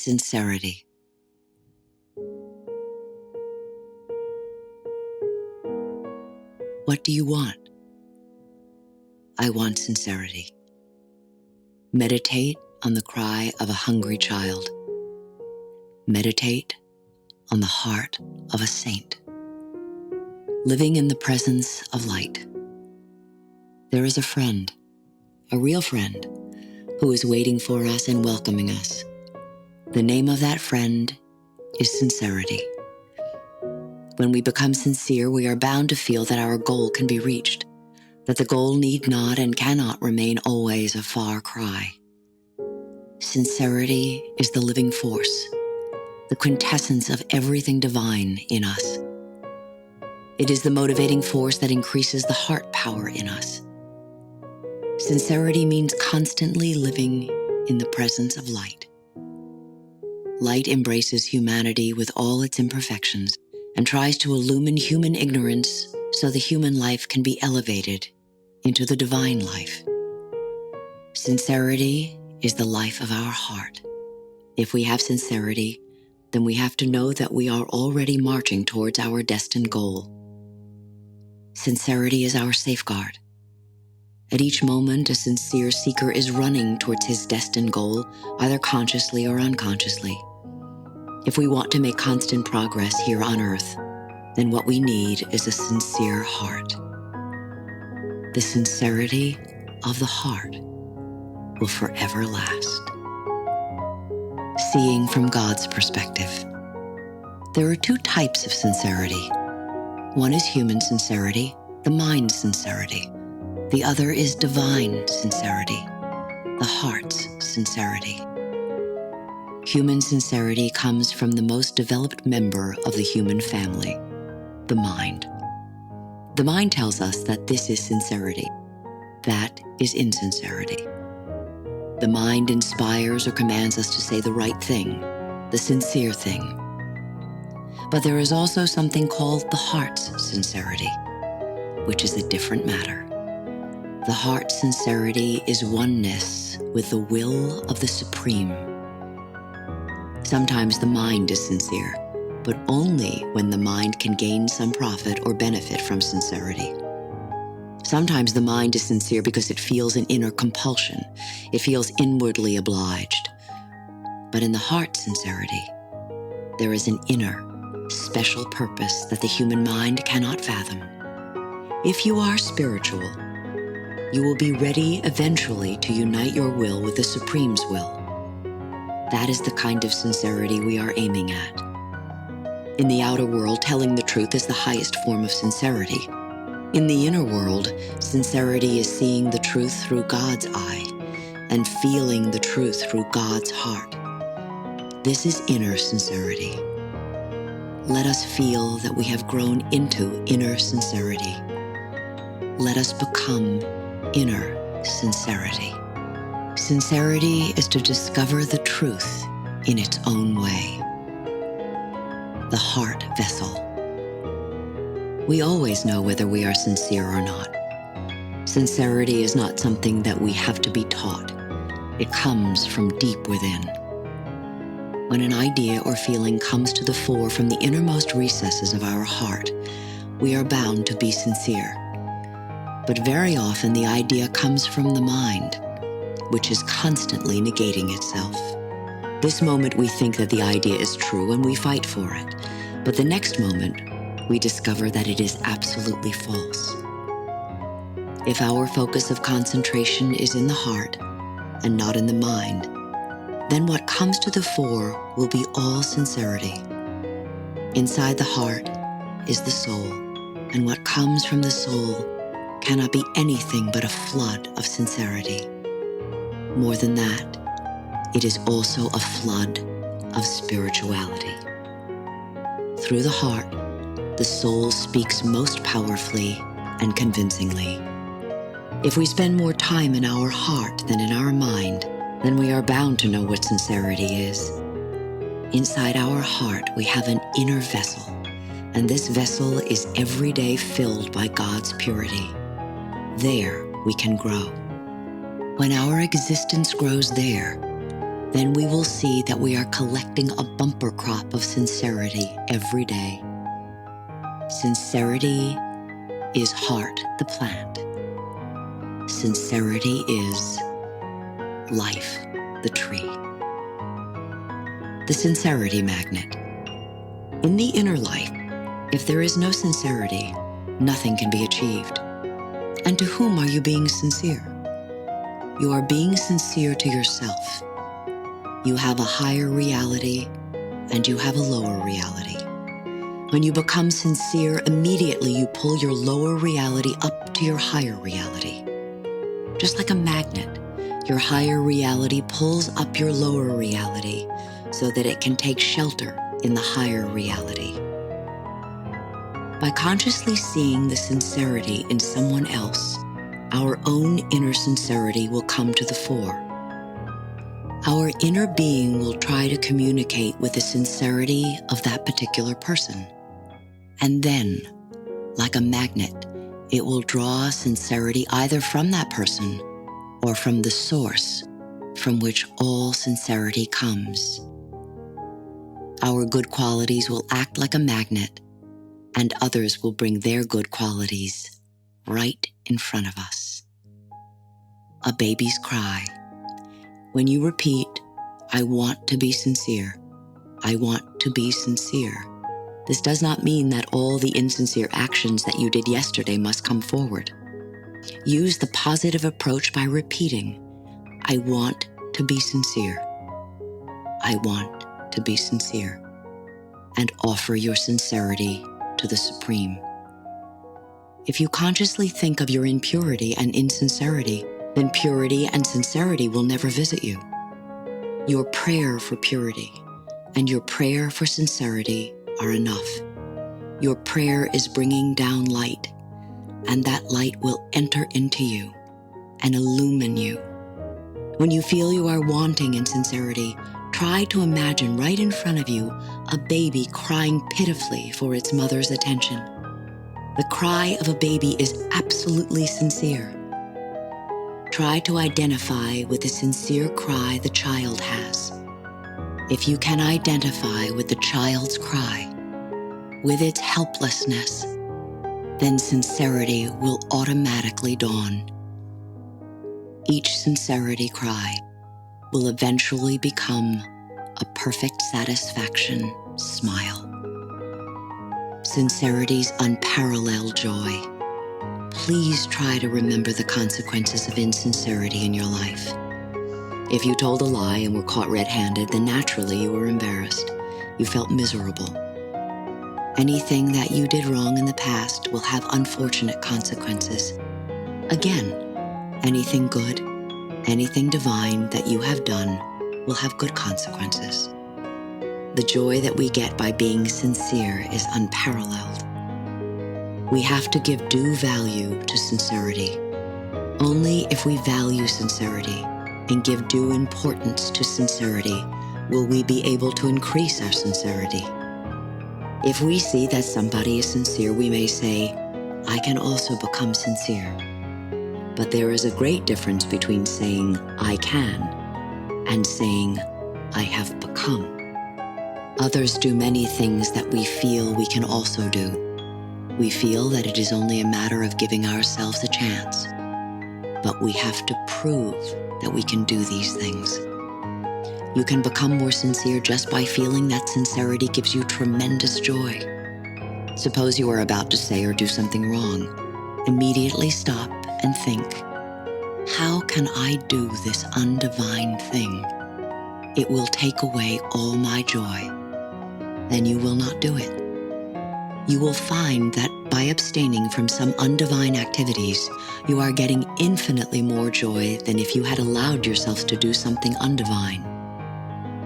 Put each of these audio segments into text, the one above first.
Sincerity. What do you want? I want sincerity. Meditate on the cry of a hungry child. Meditate on the heart of a saint. Living in the presence of light. There is a friend, a real friend, who is waiting for us and welcoming us. The name of that friend is sincerity. When we become sincere, we are bound to feel that our goal can be reached, that the goal need not and cannot remain always a far cry. Sincerity is the living force, the quintessence of everything divine in us. It is the motivating force that increases the heart power in us. Sincerity means constantly living in the presence of light. Light embraces humanity with all its imperfections and tries to illumine human ignorance so the human life can be elevated into the divine life. Sincerity is the life of our heart. If we have sincerity, then we have to know that we are already marching towards our destined goal. Sincerity is our safeguard. At each moment, a sincere seeker is running towards his destined goal, either consciously or unconsciously. If we want to make constant progress here on earth, then what we need is a sincere heart. The sincerity of the heart will forever last. Seeing from God's perspective. There are two types of sincerity. One is human sincerity, the mind sincerity. The other is divine sincerity, the heart's sincerity. Human sincerity comes from the most developed member of the human family, the mind. The mind tells us that this is sincerity, that is insincerity. The mind inspires or commands us to say the right thing, the sincere thing. But there is also something called the heart's sincerity, which is a different matter. The heart's sincerity is oneness with the will of the Supreme. Sometimes the mind is sincere, but only when the mind can gain some profit or benefit from sincerity. Sometimes the mind is sincere because it feels an inner compulsion. It feels inwardly obliged. But in the heart's sincerity, there is an inner, special purpose that the human mind cannot fathom. If you are spiritual, you will be ready eventually to unite your will with the Supreme's will. That is the kind of sincerity we are aiming at. In the outer world, telling the truth is the highest form of sincerity. In the inner world, sincerity is seeing the truth through God's eye and feeling the truth through God's heart. This is inner sincerity. Let us feel that we have grown into inner sincerity. Let us become inner sincerity. Sincerity is to discover the truth in its own way. The heart vessel. We always know whether we are sincere or not. Sincerity is not something that we have to be taught. It comes from deep within. When an idea or feeling comes to the fore from the innermost recesses of our heart, we are bound to be sincere. But very often the idea comes from the mind, which is constantly negating itself. This moment we think that the idea is true and we fight for it. But the next moment, we discover that it is absolutely false. If our focus of concentration is in the heart and not in the mind, then what comes to the fore will be all sincerity. Inside the heart is the soul, and what comes from the soul cannot be anything but a flood of sincerity. More than that, it is also a flood of spirituality. Through the heart, the soul speaks most powerfully and convincingly. If we spend more time in our heart than in our mind, then we are bound to know what sincerity is. Inside our heart, we have an inner vessel, and this vessel is every day filled by God's purity. There we can grow. When our existence grows there, then we will see that we are collecting a bumper crop of sincerity every day. Sincerity is heart, the plant. Sincerity is life, the tree. The sincerity magnet. In the inner life, if there is no sincerity, nothing can be achieved. And to whom are you being sincere? You are being sincere to yourself. You have a higher reality and you have a lower reality. When you become sincere, immediately you pull your lower reality up to your higher reality. Just like a magnet, your higher reality pulls up your lower reality so that it can take shelter in the higher reality. By consciously seeing the sincerity in someone else, our own inner sincerity will come to the fore. Our inner being will try to communicate with the sincerity of that particular person. And then, like a magnet, it will draw sincerity either from that person or from the source from which all sincerity comes. Our good qualities will act like a magnet, and others will bring their good qualities right in front of us. A baby's cry. When you repeat, "I want to be sincere, I want to be sincere," this does not mean that all the insincere actions that you did yesterday must come forward. Use the positive approach by repeating, "I want to be sincere, I want to be sincere," and offer your sincerity to the Supreme. If you consciously think of your impurity and insincerity, then purity and sincerity will never visit you. Your prayer for purity and your prayer for sincerity are enough. Your prayer is bringing down light, and that light will enter into you and illumine you. When you feel you are wanting in sincerity, try to imagine right in front of you a baby crying pitifully for its mother's attention. The cry of a baby is absolutely sincere. Try to identify with the sincere cry the child has. If you can identify with the child's cry, with its helplessness, then sincerity will automatically dawn. Each sincerity cry will eventually become a perfect satisfaction smile. Sincerity's unparalleled joy. Please try to remember the consequences of insincerity in your life. If you told a lie and were caught red-handed, then naturally you were embarrassed. You felt miserable. Anything that you did wrong in the past will have unfortunate consequences. Again, anything good, anything divine that you have done will have good consequences. The joy that we get by being sincere is unparalleled. We have to give due value to sincerity. Only if we value sincerity and give due importance to sincerity will we be able to increase our sincerity. If we see that somebody is sincere, we may say, "I can also become sincere." But there is a great difference between saying, "I can," and saying, "I have become." Others do many things that we feel we can also do. We feel that it is only a matter of giving ourselves a chance. But we have to prove that we can do these things. You can become more sincere just by feeling that sincerity gives you tremendous joy. Suppose you are about to say or do something wrong. Immediately stop and think, "How can I do this undivine thing? It will take away all my joy." Then you will not do it. You will find that by abstaining from some undivine activities, you are getting infinitely more joy than if you had allowed yourself to do something undivine.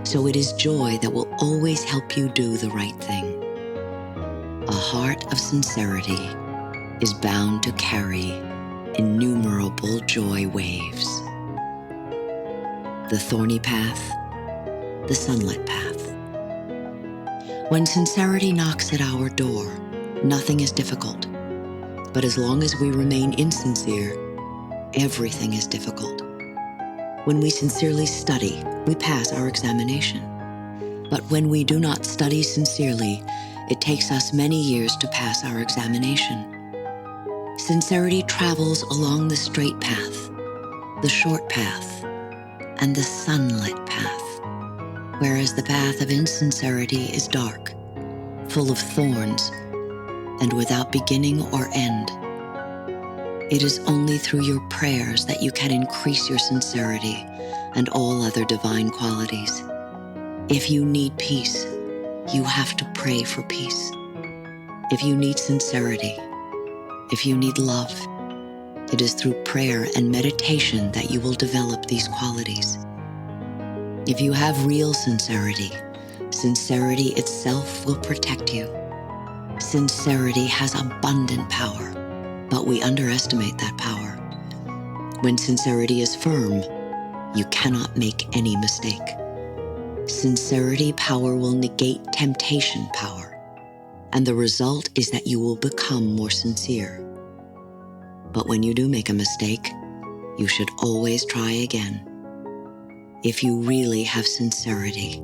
So it is joy that will always help you do the right thing. A heart of sincerity is bound to carry innumerable joy waves. The thorny path, the sunlit path. When sincerity knocks at our door, nothing is difficult. But as long as we remain insincere, everything is difficult. When we sincerely study, we pass our examination. But when we do not study sincerely, it takes us many years to pass our examination. Sincerity travels along the straight path, the short path, and the sunlit path, whereas the path of insincerity is dark, full of thorns, and without beginning or end. It is only through your prayers that you can increase your sincerity and all other divine qualities. If you need peace, you have to pray for peace. If you need sincerity, if you need love, it is through prayer and meditation that you will develop these qualities. If you have real sincerity, sincerity itself will protect you. Sincerity has abundant power, but we underestimate that power. When sincerity is firm, you cannot make any mistake. Sincerity power will negate temptation power, and the result is that you will become more sincere. But when you do make a mistake, you should always try again. If you really have sincerity,